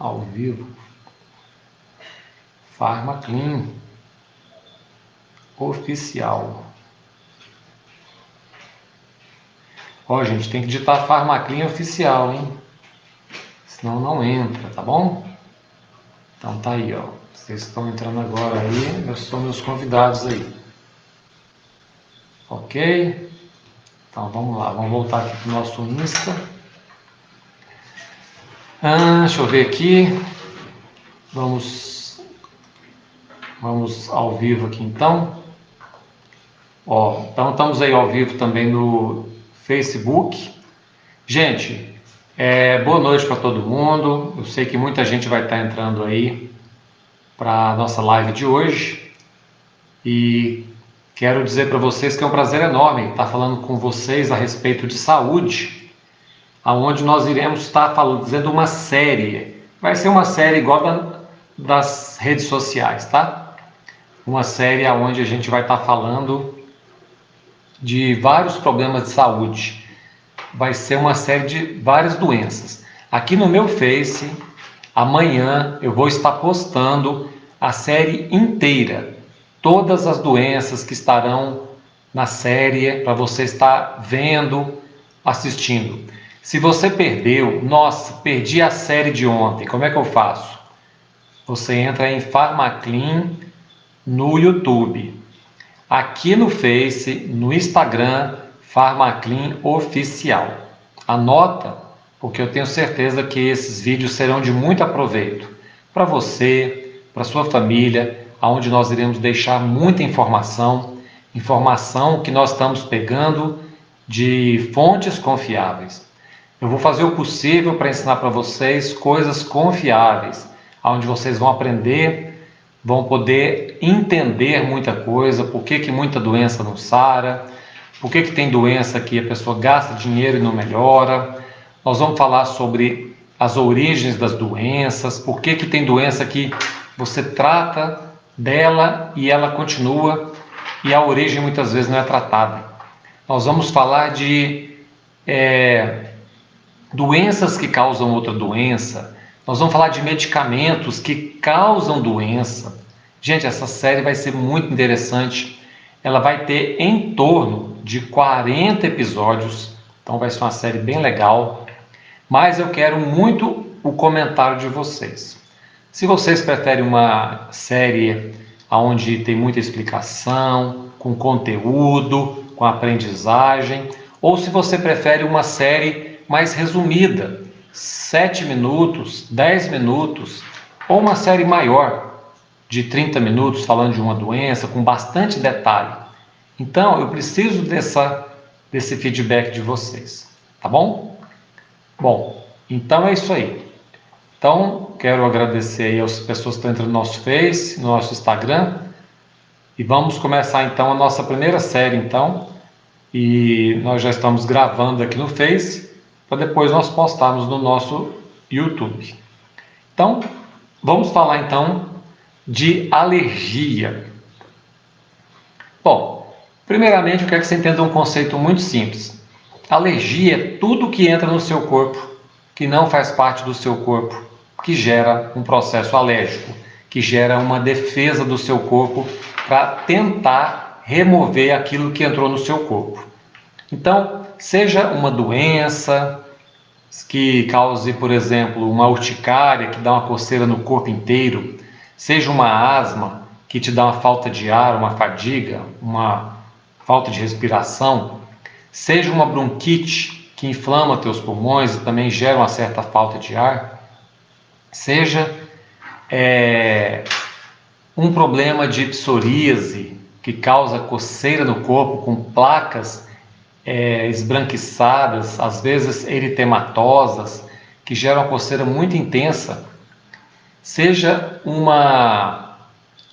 ao vivo. PharmaClean oficial. Ó, gente, tem que digitar PharmaClean oficial, hein? Senão não entra, tá bom? Então tá aí, ó. Vocês estão entrando agora aí, são meus convidados aí. Ok? Então vamos lá, vamos voltar aqui pro nosso Insta. Deixa eu ver aqui. Vamos ao vivo aqui então. Ó, então estamos aí ao vivo também no Facebook. Gente, boa noite para todo mundo. Eu sei que muita gente vai estar entrando aí para a nossa live de hoje. E quero dizer para vocês que é um prazer enorme estar falando com vocês a respeito de saúde, aonde nós iremos estar fazendo uma série. Vai ser uma série igual das redes sociais, tá? Uma série onde a gente vai estar falando de vários problemas de saúde. Vai ser uma série de várias doenças. Aqui no meu Face, amanhã eu vou estar postando a série inteira, todas as doenças que estarão na série para você estar vendo, assistindo. Se você perdeu, nossa, perdi a série de ontem, como é que eu faço? Você entra em PharmaClean no YouTube. Aqui no Face, no Instagram, PharmaClean oficial. Anota, porque eu tenho certeza que esses vídeos serão de muito aproveito para você, para sua família, aonde nós iremos deixar muita informação que nós estamos pegando de fontes confiáveis. Eu vou fazer o possível para ensinar para vocês coisas confiáveis, onde vocês vão aprender, vão poder entender muita coisa, por que muita doença não sara, por que tem doença que a pessoa gasta dinheiro e não melhora. Nós vamos falar sobre as origens das doenças, por que tem doença que você trata dela e ela continua e a origem muitas vezes não é tratada. Nós vamos falar de doenças que causam outra doença. Nós vamos falar de medicamentos que causam doença. Gente, essa série vai ser muito interessante. Ela vai ter em torno de 40 episódios. Então vai ser uma série bem legal. Mas eu quero muito o comentário de vocês. Se vocês preferem uma série onde tem muita explicação, com conteúdo, com aprendizagem, ou se você prefere uma série mais resumida, 7 minutos, 10 minutos, ou uma série maior, de 30 minutos, falando de uma doença, com bastante detalhe. Então, eu preciso desse feedback de vocês, tá bom? Bom, então é isso aí. Então, quero agradecer aí às pessoas que estão entrando no nosso Face, no nosso Instagram, e vamos começar então a nossa primeira série, então, e nós já estamos gravando aqui no Face, para depois nós postarmos no nosso YouTube. Então, vamos falar então de alergia. Bom, primeiramente eu quero que você entenda um conceito muito simples. Alergia é tudo que entra no seu corpo, que não faz parte do seu corpo, que gera um processo alérgico, que gera uma defesa do seu corpo para tentar remover aquilo que entrou no seu corpo. Então, seja uma doença que cause, por exemplo, uma urticária, que dá uma coceira no corpo inteiro, seja uma asma, que te dá uma falta de ar, uma fadiga, uma falta de respiração, seja uma bronquite, que inflama teus pulmões e também gera uma certa falta de ar, seja um problema de psoríase, que causa coceira no corpo com placas esbranquiçadas, às vezes eritematosas, que geram uma coceira muito intensa, seja uma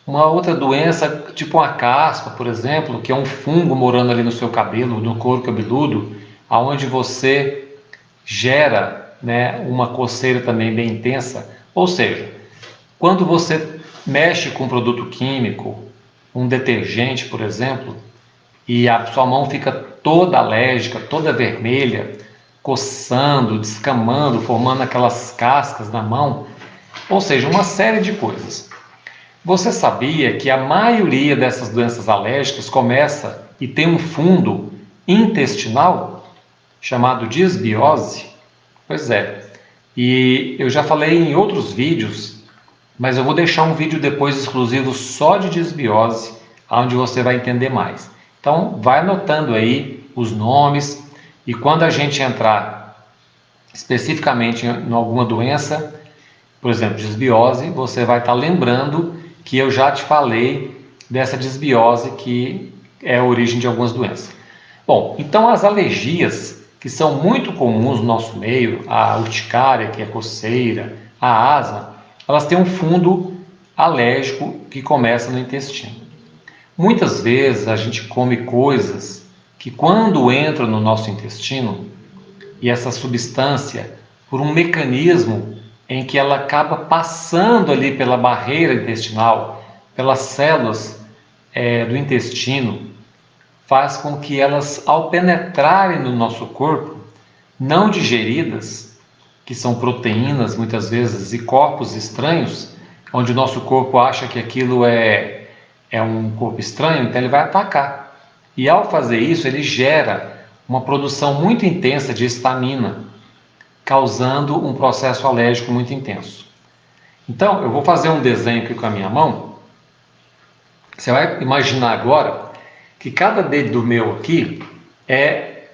outra doença, tipo uma caspa, por exemplo, que é um fungo morando ali no seu cabelo, no couro cabeludo, aonde você gera, né, uma coceira também bem intensa. Ou seja, quando você mexe com um produto químico, um detergente, por exemplo, e a sua mão fica toda alérgica, toda vermelha, coçando, descamando, formando aquelas cascas na mão, Ou seja, uma série de coisas. Você sabia que a maioria dessas doenças alérgicas começa e tem um fundo intestinal chamado disbiose? Pois é. E eu já falei em outros vídeos, mas eu vou deixar um vídeo depois exclusivo só de disbiose, onde você vai entender mais. Então, vai anotando aí os nomes e quando a gente entrar especificamente em alguma doença, por exemplo, disbiose, você vai estar lembrando que eu já te falei dessa disbiose que é a origem de algumas doenças. Bom, então as alergias que são muito comuns no nosso meio, a urticária, que é coceira, a asma, elas têm um fundo alérgico que começa no intestino. Muitas vezes a gente come coisas que quando entram no nosso intestino, e essa substância, por um mecanismo em que ela acaba passando ali pela barreira intestinal, pelas células do intestino, faz com que elas, ao penetrarem no nosso corpo, não digeridas, que são proteínas muitas vezes e corpos estranhos, onde o nosso corpo acha que aquilo é um corpo estranho, então ele vai atacar. E ao fazer isso, ele gera uma produção muito intensa de histamina, causando um processo alérgico muito intenso. Então, eu vou fazer um desenho aqui com a minha mão. Você vai imaginar agora que cada dedo meu aqui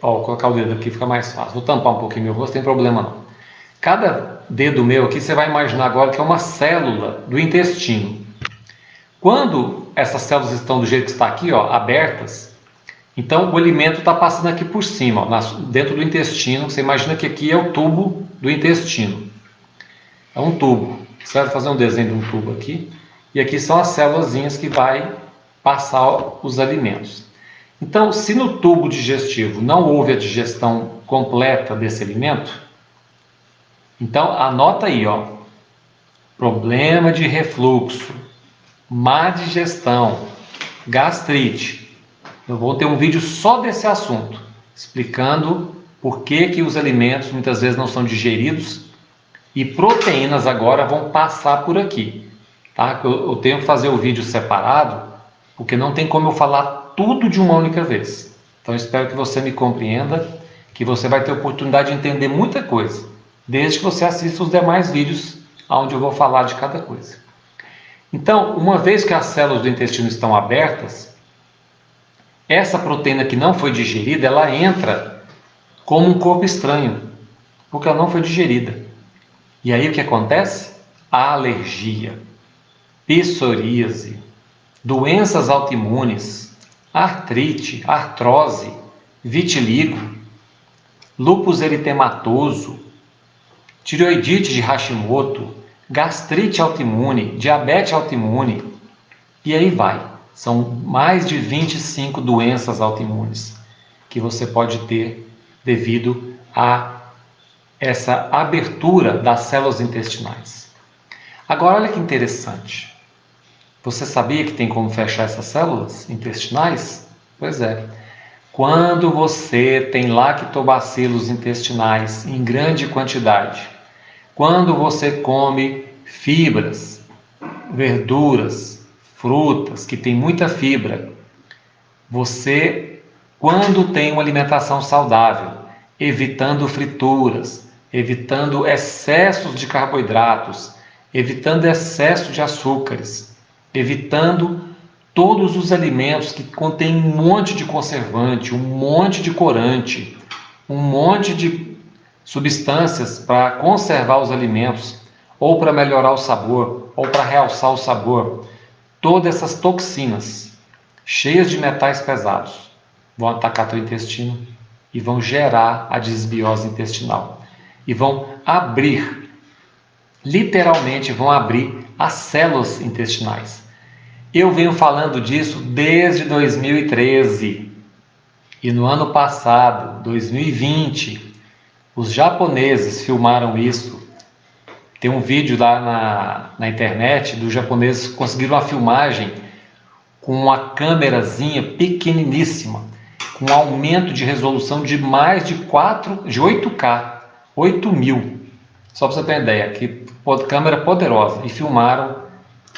vou colocar o dedo aqui, fica mais fácil. Vou tampar um pouquinho meu rosto, não tem problema não. Cada dedo meu aqui, você vai imaginar agora que é uma célula do intestino. Quando essas células estão do jeito que está aqui, abertas, então o alimento está passando aqui por cima, dentro do intestino. Você imagina que aqui é o tubo do intestino. É um tubo. Você vai fazer um desenho de um tubo aqui. E aqui são as célulazinhas que vai passar os alimentos. Então, se no tubo digestivo não houve a digestão completa desse alimento, então anota aí, problema de refluxo, má digestão, gastrite. Eu vou ter um vídeo só desse assunto, explicando por que os alimentos muitas vezes não são digeridos e proteínas agora vão passar por aqui. Tá? Eu tenho que fazer o vídeo separado, porque não tem como eu falar tudo de uma única vez. Então espero que você me compreenda, que você vai ter oportunidade de entender muita coisa, desde que você assista os demais vídeos onde eu vou falar de cada coisa. Então, uma vez que as células do intestino estão abertas, essa proteína que não foi digerida, ela entra como um corpo estranho, porque ela não foi digerida. E aí o que acontece? A alergia, psoríase, doenças autoimunes, artrite, artrose, vitiligo, lúpus eritematoso, tireoidite de Hashimoto, gastrite autoimune, diabetes autoimune, e aí vai. São mais de 25 doenças autoimunes que você pode ter devido a essa abertura das células intestinais. Agora, olha que interessante. Você sabia que tem como fechar essas células intestinais? Pois é. Quando você tem lactobacilos intestinais em grande quantidade, quando você come fibras, verduras, frutas que tem muita fibra, você, quando tem uma alimentação saudável, evitando frituras, evitando excessos de carboidratos, evitando excesso de açúcares, evitando todos os alimentos que contêm um monte de conservante, um monte de corante, um monte de substâncias para conservar os alimentos, ou para melhorar o sabor, ou para realçar o sabor. Todas essas toxinas, cheias de metais pesados, vão atacar teu intestino e vão gerar a disbiose intestinal. E vão abrir, literalmente vão abrir as células intestinais. Eu venho falando disso desde 2013 e no ano passado, 2020, os japoneses filmaram isso. Tem um vídeo lá na internet dos japoneses que conseguiram uma filmagem com uma câmerazinha pequeniníssima, com um aumento de resolução de mais de 8K, 8000. Só para você ter uma ideia, que câmera poderosa, e filmaram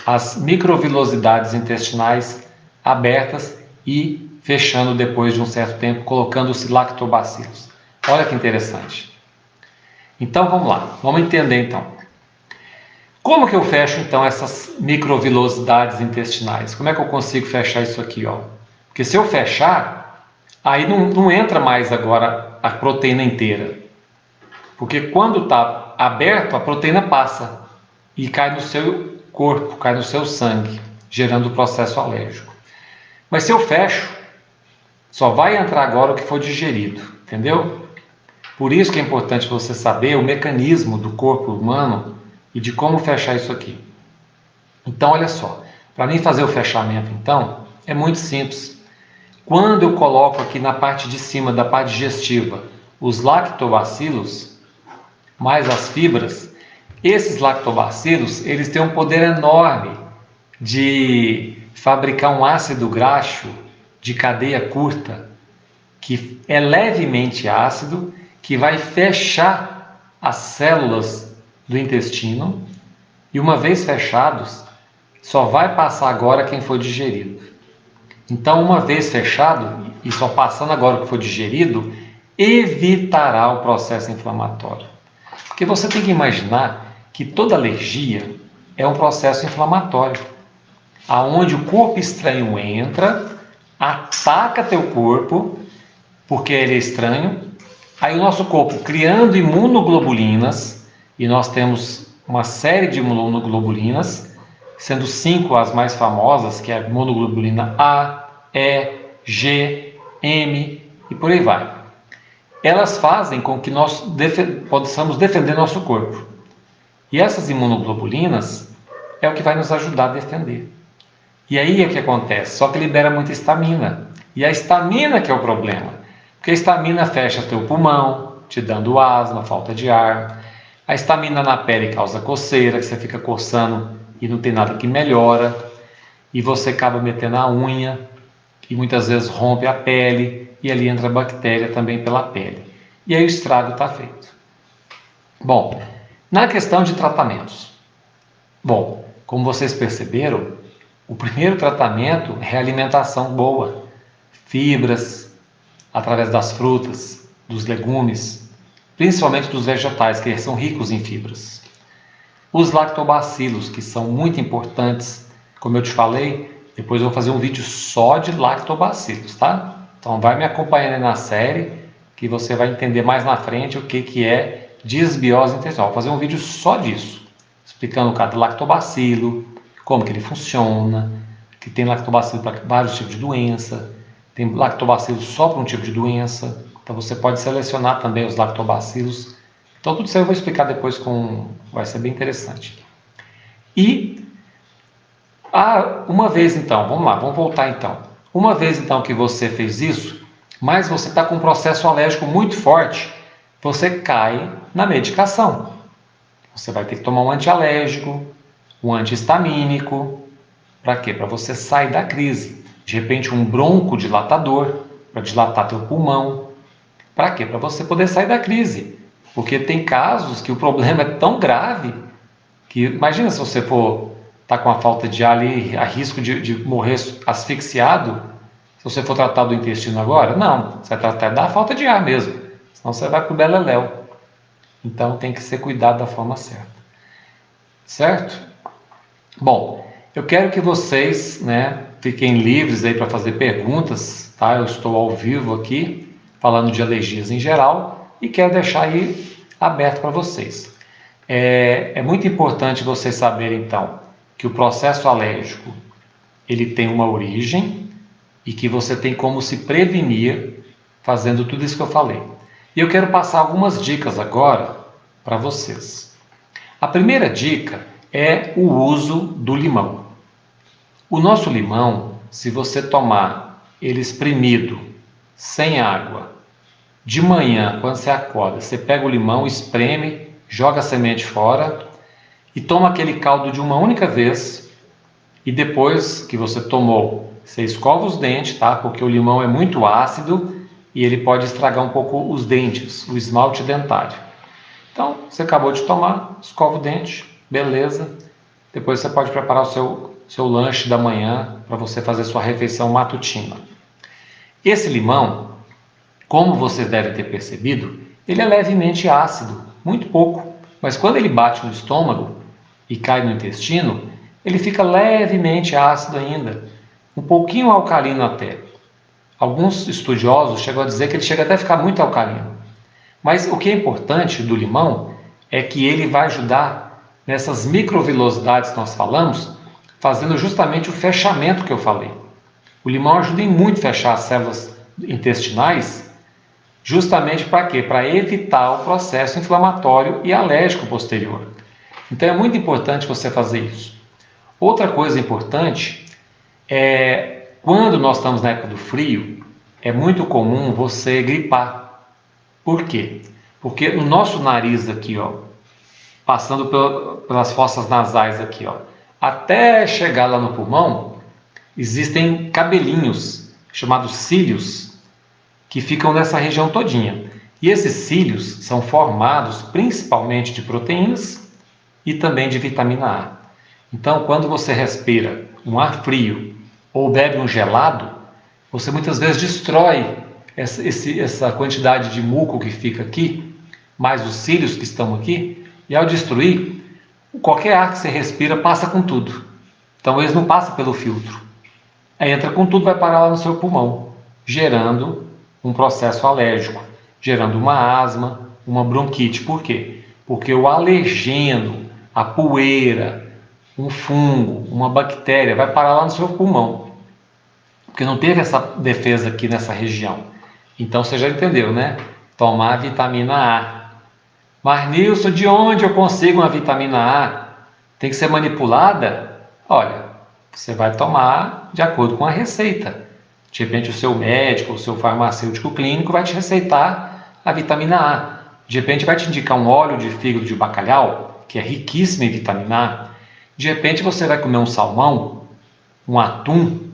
as microvilosidades intestinais abertas e fechando depois de um certo tempo, colocando-se lactobacilos. Olha que interessante. Então vamos lá, vamos entender então. Como que eu fecho então essas microvilosidades intestinais? Como é que eu consigo fechar isso aqui, ó? Porque se eu fechar, aí não entra mais agora a proteína inteira. Porque quando está aberto, a proteína passa e cai no seu corpo, cai no seu sangue, gerando o processo alérgico. Mas se eu fecho, só vai entrar agora o que for digerido, entendeu? Por isso que é importante você saber o mecanismo do corpo humano e de como fechar isso aqui. Então, olha só, para mim fazer o fechamento, então, é muito simples. Quando eu coloco aqui na parte de cima da parte digestiva os lactobacilos, mais as fibras, esses lactobacilos, eles têm um poder enorme de fabricar um ácido graxo de cadeia curta, que é levemente ácido, que vai fechar as células do intestino, e uma vez fechados, só vai passar agora quem for digerido. Então, uma vez fechado, e só passando agora o que for digerido, evitará o processo inflamatório. Porque você tem que imaginar que toda alergia é um processo inflamatório, aonde o corpo estranho entra, ataca teu corpo, porque ele é estranho, aí o nosso corpo criando imunoglobulinas, e nós temos uma série de imunoglobulinas, sendo 5 as mais famosas, que é a imunoglobulina A, E, G, M e por aí vai. Elas fazem com que nós possamos defender nosso corpo. E essas imunoglobulinas é o que vai nos ajudar a defender. E aí é o que acontece, só que libera muita histamina. E a histamina que é o problema, porque a histamina fecha teu pulmão, te dando asma, falta de ar. A histamina na pele causa coceira, que você fica coçando e não tem nada que melhora. E você acaba metendo a unha e muitas vezes rompe a pele e ali entra a bactéria também pela pele. E aí o estrago está feito. Bom, na questão de tratamentos. Bom, como vocês perceberam, o primeiro tratamento é alimentação boa, fibras, através das frutas, dos legumes, principalmente dos vegetais, que são ricos em fibras. Os lactobacilos, que são muito importantes, como eu te falei, depois eu vou fazer um vídeo só de lactobacilos, tá? Então vai me acompanhando aí na série, que você vai entender mais na frente o que é disbiose intestinal. Vou fazer um vídeo só disso, explicando cada lactobacilo, como que ele funciona, que tem lactobacilo para vários tipos de doença, tem lactobacilo só para um tipo de doença, então você pode selecionar também os lactobacilos. Então tudo isso eu vou explicar depois, vai ser bem interessante. E uma vez então, vamos lá, vamos voltar então. Uma vez então que você fez isso, mas você está com um processo alérgico muito forte, você cai na medicação. Você vai ter que tomar um antialérgico, um antihistamínico. Para quê? Para você sair da crise. De repente um broncodilatador, para dilatar teu pulmão. Para quê? Para você poder sair da crise. Porque tem casos que o problema é tão grave que, imagina se você for estar com a falta de ar ali, a risco de morrer asfixiado, se você for tratar do intestino agora, não, você vai tratar da falta de ar mesmo, senão você vai para o beleléu. Então tem que ser cuidado da forma certa. Certo? Bom, eu quero que vocês, fiquem livres aí para fazer perguntas, tá? Eu estou ao vivo aqui, falando de alergias em geral, e quero deixar aí aberto para vocês. É muito importante vocês saberem, então, que o processo alérgico, ele tem uma origem e que você tem como se prevenir fazendo tudo isso que eu falei. E eu quero passar algumas dicas agora para vocês. A primeira dica é o uso do limão. O nosso limão, se você tomar ele espremido, sem água, de manhã, quando você acorda, você pega o limão, espreme, joga a semente fora e toma aquele caldo de uma única vez, e depois que você tomou, você escova os dentes, tá? Porque o limão é muito ácido e ele pode estragar um pouco os dentes, o esmalte dentário. Então, você acabou de tomar, escova o dente, beleza. Depois você pode preparar o seu lanche da manhã para você fazer sua refeição matutina. Esse limão, como vocês devem ter percebido, ele é levemente ácido, muito pouco, mas quando ele bate no estômago e cai no intestino, ele fica levemente ácido ainda, um pouquinho alcalino até. Alguns estudiosos chegam a dizer que ele chega até a ficar muito alcalino. Mas o que é importante do limão é que ele vai ajudar nessas microvilosidades que nós falamos, fazendo justamente o fechamento que eu falei. O limão ajuda em muito a fechar as células intestinais, justamente para quê? Para evitar o processo inflamatório e alérgico posterior. Então é muito importante você fazer isso. Outra coisa importante é quando nós estamos na época do frio, é muito comum você gripar. Por quê? Porque no nosso nariz aqui, ó, passando pelas fossas nasais aqui, ó, até chegar lá no pulmão, existem cabelinhos chamados cílios que ficam nessa região todinha. E esses cílios são formados principalmente de proteínas e também de vitamina A. Então, quando você respira um ar frio ou bebe um gelado, você muitas vezes destrói essa quantidade de muco que fica aqui, mais os cílios que estão aqui, e ao destruir, qualquer ar que você respira passa com tudo. Então, eles não passam pelo filtro. Aí entra com tudo, vai parar lá no seu pulmão, gerando um processo alérgico, gerando uma asma, uma bronquite. Por quê? Porque o alergeno, a poeira, um fungo, uma bactéria vai parar lá no seu pulmão, porque não teve essa defesa aqui nessa região. Então você já entendeu, né? Tomar vitamina A. Mas Nilson, de onde eu consigo uma vitamina A? Tem que ser manipulada? Olha, você vai tomar de acordo com a receita. De repente o seu médico, o seu farmacêutico clínico vai te receitar a vitamina A. De repente vai te indicar um óleo de fígado de bacalhau, que é riquíssimo em vitamina A. De repente você vai comer um salmão, um atum,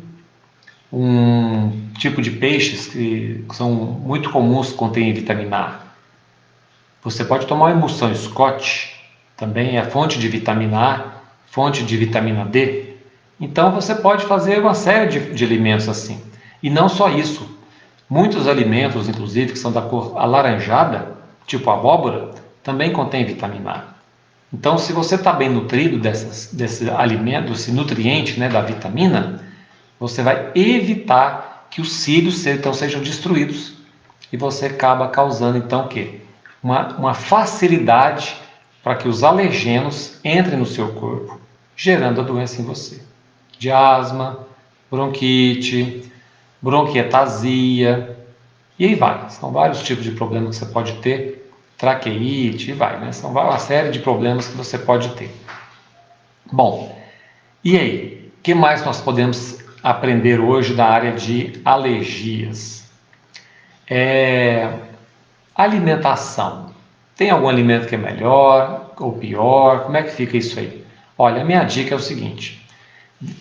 um tipo de peixes que são muito comuns que contêm vitamina A. Você pode tomar uma emulsão Scott, também é fonte de vitamina A, fonte de vitamina D. Então você pode fazer uma série de alimentos assim. E não só isso. Muitos alimentos, inclusive, que são da cor alaranjada, tipo abóbora, também contém vitamina A. Então, se você está bem nutrido desse alimento, desse nutriente, né, da vitamina, você vai evitar que os cílios então sejam destruídos. E você acaba causando, então, o quê? Uma facilidade para que os alergenos entrem no seu corpo, gerando a doença em você. De asma, bronquite, bronquiectasia, e aí vai. São vários tipos de problemas que você pode ter, traqueite, e vai, né? São uma série de problemas que você pode ter. Bom, e aí? O que mais nós podemos aprender hoje da área de alergias? Alimentação. Tem algum alimento que é melhor ou pior? Como é que fica isso aí? Olha, a minha dica é o seguinte.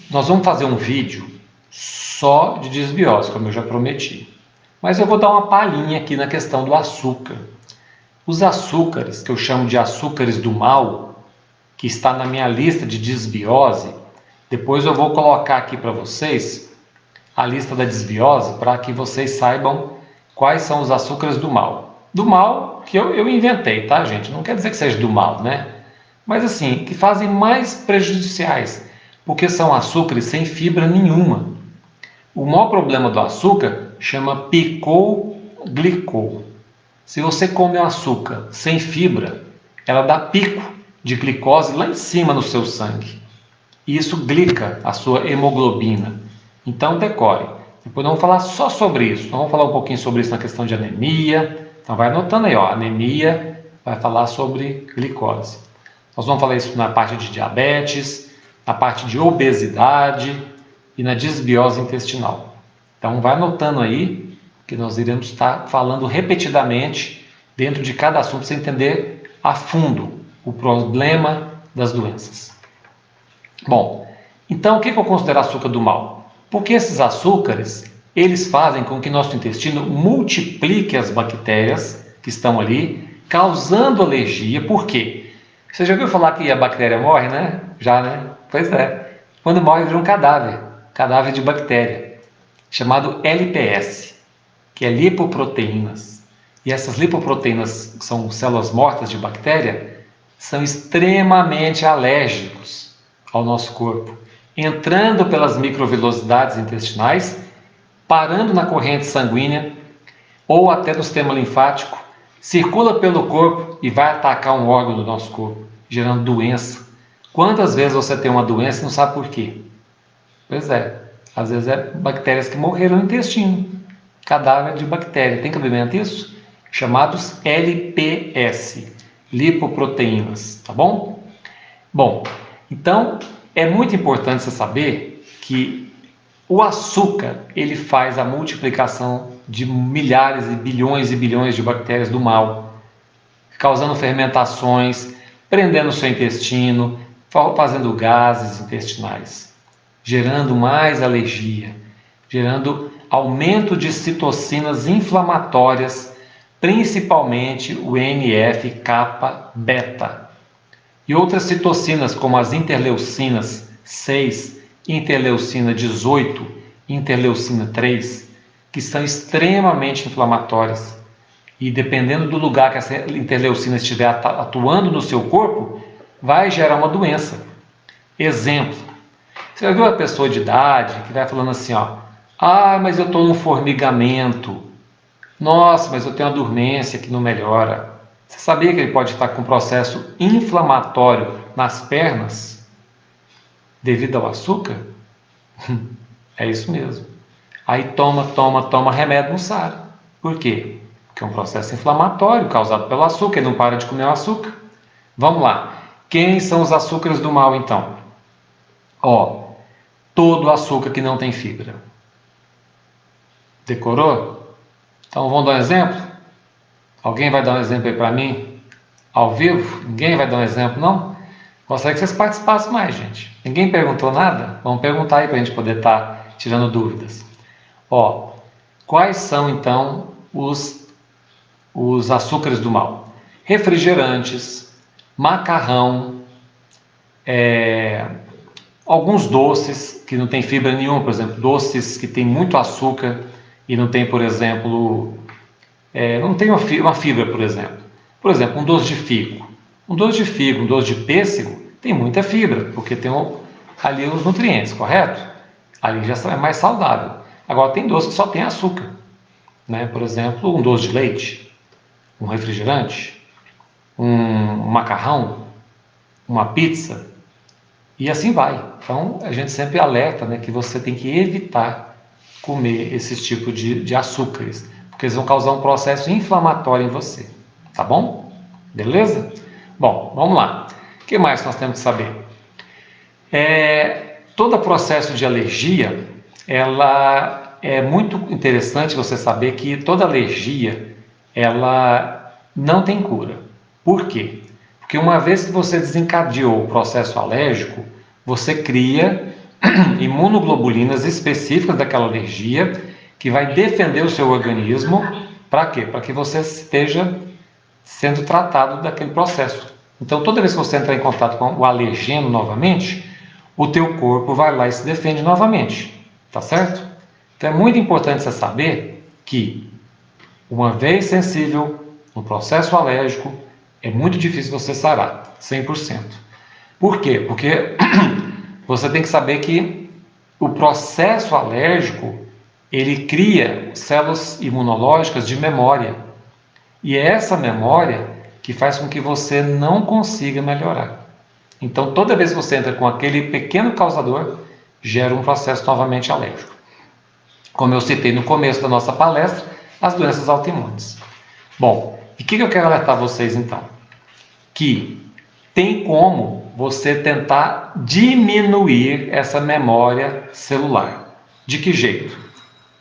Nós vamos fazer um vídeo só de desbiose, como eu já prometi. Mas eu vou dar uma palhinha aqui na questão do açúcar. Os açúcares, que eu chamo de açúcares do mal, que está na minha lista de desbiose, depois eu vou colocar aqui para vocês a lista da desbiose para que vocês saibam quais são os açúcares do mal. Do mal que eu inventei, tá, gente? Não quer dizer que seja do mal, né? Mas assim, que fazem mais prejudiciais, porque são açúcares sem fibra nenhuma. O maior problema do açúcar chama picoglicol. Se você come o açúcar sem fibra, ela dá pico de glicose lá em cima no seu sangue. E isso glica a sua hemoglobina. Então decore. Depois nós vamos falar só sobre isso. Nós vamos falar um pouquinho sobre isso na questão de anemia. Então vai anotando aí, ó. Anemia vai falar sobre glicose. Nós vamos falar isso na parte de diabetes, na parte de obesidade e na desbiose intestinal. Então vai anotando aí que nós iremos estar falando repetidamente dentro de cada assunto para você entender a fundo o problema das doenças. Bom, então o que eu considero açúcar do mal? Porque esses açúcares, eles fazem com que nosso intestino multiplique as bactérias que estão ali causando alergia. Por quê? Você já ouviu falar que a bactéria morre, né? Já, né? Pois é. Quando morre, vira um cadáver de bactéria, chamado LPS, que é lipoproteínas. E essas lipoproteínas, que são células mortas de bactéria, são extremamente alérgicos ao nosso corpo, entrando pelas microvilosidades intestinais, parando na corrente sanguínea ou até no sistema linfático, circula pelo corpo e vai atacar um órgão do nosso corpo, gerando doença. Quantas vezes você tem uma doença e não sabe por quê? Pois é, às vezes é bactérias que morreram no intestino, cadáver de bactéria. Tem cabimento isso? Chamados LPS, lipoproteínas, tá bom? Bom, então é muito importante você saber que o açúcar, ele faz a multiplicação de milhares e bilhões de bactérias do mal, causando fermentações, prendendo o seu intestino, fazendo gases intestinais, gerando mais alergia, gerando aumento de citocinas inflamatórias, principalmente o NF-kappa-beta. E outras citocinas, como as interleucinas 6, interleucina 18, interleucina 3, que são extremamente inflamatórias. E dependendo do lugar que essa interleucina estiver atuando no seu corpo, vai gerar uma doença. Exemplo, você já viu uma pessoa de idade que vai falando assim, ó, mas eu estou num formigamento, nossa, mas eu tenho uma dormência que não melhora. Você sabia que ele pode estar com um processo inflamatório nas pernas devido ao açúcar? É isso mesmo. Aí toma remédio, não sara. Por quê? Porque é um processo inflamatório causado pelo açúcar, ele não para de comer o açúcar. Vamos lá. Quem são os açúcares do mal, então? Todo açúcar que não tem fibra. Decorou? Então vamos dar um exemplo? Alguém vai dar um exemplo aí para mim? Ao vivo? Ninguém vai dar um exemplo, não? Gostaria que vocês participassem mais, gente. Ninguém perguntou nada? Vamos perguntar aí para a gente poder estar tirando dúvidas. Quais são então os açúcares do mal? Refrigerantes, macarrão, alguns doces que não tem fibra nenhuma, por exemplo, doces que tem muito açúcar e não tem, por exemplo, não tem uma fibra, por exemplo. Por exemplo, um doce de figo. Um doce de figo, um doce de pêssego tem muita fibra, porque tem ali os nutrientes, correto? Ali já é mais saudável. Agora tem doce que só tem açúcar, né? Por exemplo, um doce de leite, um refrigerante, um macarrão, uma pizza, e assim vai. Então a gente sempre alerta, né, que você tem que evitar comer esses tipos de açúcares, porque eles vão causar um processo inflamatório em você, tá bom? Beleza? Bom, vamos lá. O que mais nós temos que saber? Todo processo de alergia, ela é muito interessante você saber que toda alergia, ela não tem cura. Por quê? Porque uma vez que você desencadeou o processo alérgico, você cria imunoglobulinas específicas daquela alergia que vai defender o seu organismo. Para quê? Para que você esteja sendo tratado daquele processo. Então, toda vez que você entrar em contato com o alergeno novamente, o teu corpo vai lá e se defende novamente, tá certo? Então é muito importante você saber que, uma vez sensível no processo alérgico, é muito difícil você sarar 100%. Por quê? Porque você tem que saber que o processo alérgico, ele cria células imunológicas de memória. E é essa memória que faz com que você não consiga melhorar. Então, toda vez que você entra com aquele pequeno causador, gera um processo novamente alérgico. Como eu citei no começo da nossa palestra, as doenças autoimunes. Bom, e o que eu quero alertar vocês então? Que tem como você tentar diminuir essa memória celular. De que jeito?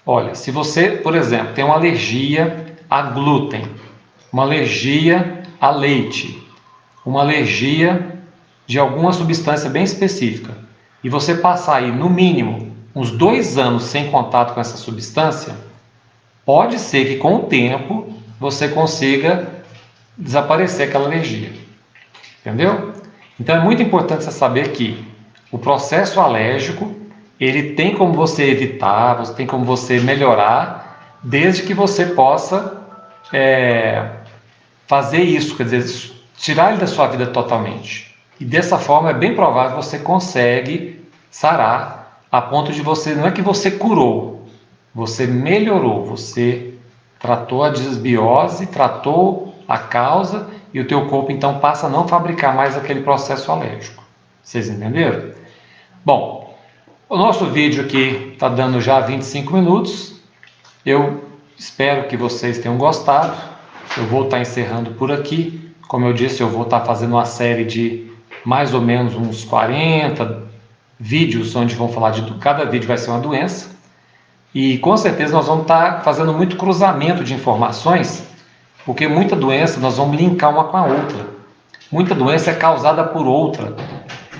Olha, se você, por exemplo, tem uma alergia a glúten, uma alergia a leite, uma alergia de alguma substância bem específica, e você passar aí no mínimo uns 2 anos sem contato com essa substância, pode ser que com o tempo você consiga desaparecer aquela alergia. Entendeu? Então é muito importante você saber que o processo alérgico, ele tem como você evitar, você tem como você melhorar, desde que você possa fazer isso, quer dizer, tirar ele da sua vida totalmente. E dessa forma é bem provável que você consegue sarar a ponto de você, não é que você curou, você melhorou, você tratou a desbiose, tratou a causa e o teu corpo então passa a não fabricar mais aquele processo alérgico. Vocês entenderam? Bom, o nosso vídeo aqui está dando já 25 minutos. Eu espero que vocês tenham gostado. Eu vou estar encerrando por aqui. Como eu disse, eu vou estar fazendo uma série de mais ou menos uns 40 vídeos, onde vão falar de cada vídeo vai ser uma doença. E com certeza nós vamos estar fazendo muito cruzamento de informações, porque muita doença nós vamos linkar uma com a outra. Muita doença é causada por outra.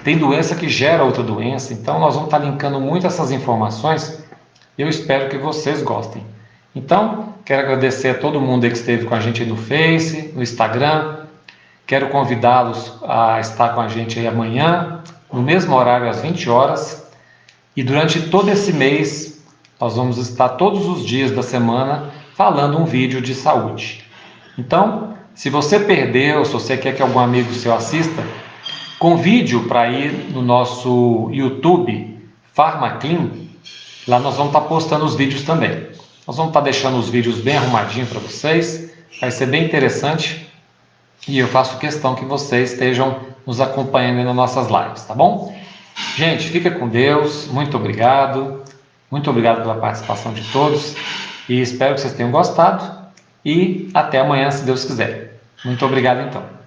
Tem doença que gera outra doença, então nós vamos estar linkando muito essas informações. Eu espero que vocês gostem. Então, quero agradecer a todo mundo que esteve com a gente aí no Face, no Instagram. Quero convidá-los a estar com a gente aí amanhã, no mesmo horário, às 20 horas. E durante todo esse mês, nós vamos estar todos os dias da semana falando um vídeo de saúde. Então, se você perdeu, ou se você quer que algum amigo seu assista, convide-o para ir no nosso YouTube, PharmaClean. Lá nós vamos estar postando os vídeos também. Nós vamos estar deixando os vídeos bem arrumadinhos para vocês. Vai ser bem interessante. E eu faço questão que vocês estejam nos acompanhando nas nossas lives, tá bom? Gente, fica com Deus. Muito obrigado. Muito obrigado pela participação de todos. E espero que vocês tenham gostado. E até amanhã, se Deus quiser. Muito obrigado, então.